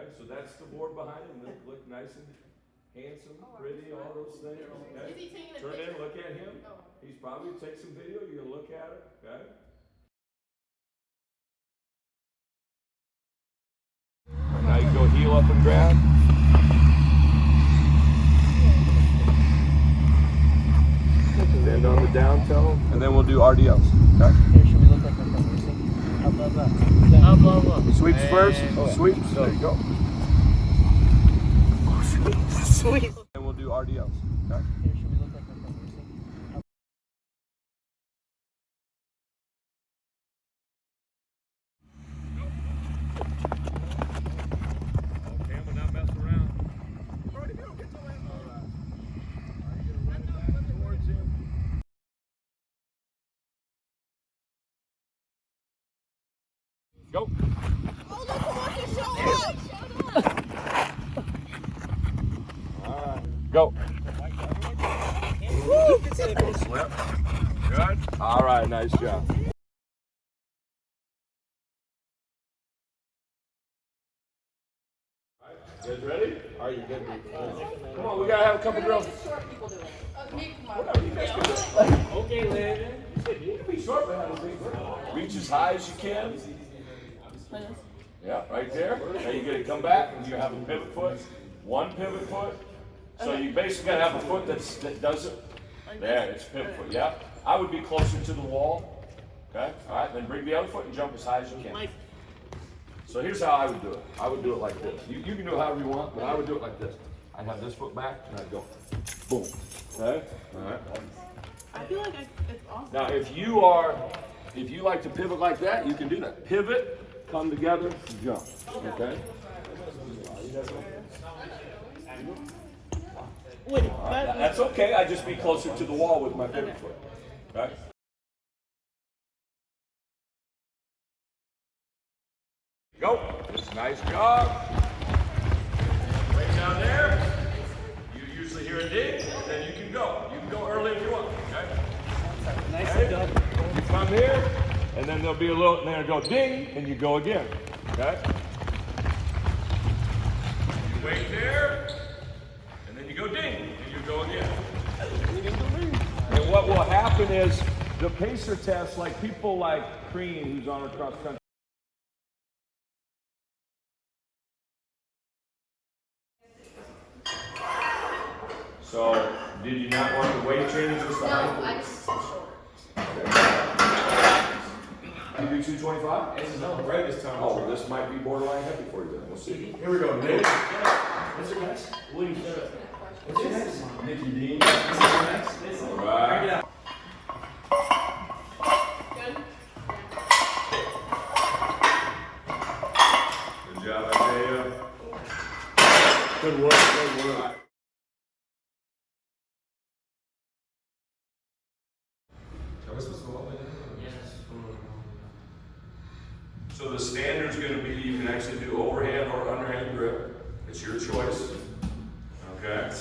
Okay, so that's the board behind him. Look nice and handsome, pretty, all those things. Okay? Is he taking a Turn picture? in, look at him. Oh. He's probably take some video. You're gonna look at it. Okay. Now you can go heel up and grab. Stand on the down toe, and then we'll do RDLs. Okay? Here, should we look at that? Up. Sweeps first. Sweeps. There you go. Sweet. And we'll do RDLs. Okay? Here, should we look at that? Okay, we're not messing around. Go. Oh, look who wants to show up! All right. Go. Slip. Good. All right, nice job. You guys ready? Are you good? Come on, we gotta have a couple drills. Short people do it. Me, come on. Whatever, you guys can do it. Okay, Landon. You can be short, but have a big breath. Reach as high as you can. Yeah, right there. Now you're gonna come back and you have a pivot foot. One pivot foot. So you basically gotta have a foot that does it. There, it's pivot foot, yeah. I would be closer to the wall. Okay, all right, then bring the other foot and jump as high as you can. So here's how I would do it. I would do it like this. You can do it however you want, but I would do it like this. I'd have this foot back and I'd go, boom. Okay, all right. I feel like it's awesome. Now if you like to pivot like that, you can do that. Pivot, come together, jump, okay? That's okay, I just be closer to the wall with my pivot foot, okay? Go, it's a nice job. Right down there, you usually hear a ding, then you can go. You can go early if you want, okay? Nice Okay? job. You come here, and then there'll be a little, and then it'll go ding, and you go again, okay? You wait there, and then you go ding, and you go again. And what will happen is, the pacer test, like people like Crean, who's on our cross country. So, did you not want the weight changes? No, I just too short. You do 225? This is not right this time. Oh, well, this might be borderline heavy for you then. We'll see. Here we go, Nick. What's your next? Woody, shut up. What's your next? Nikki Dean. This is your next. All right. Bring it out. Good? Good job, Isaiah. Good work, good work. So the standard's going to be you can actually do overhand or underhand grip. It's your choice. Okay.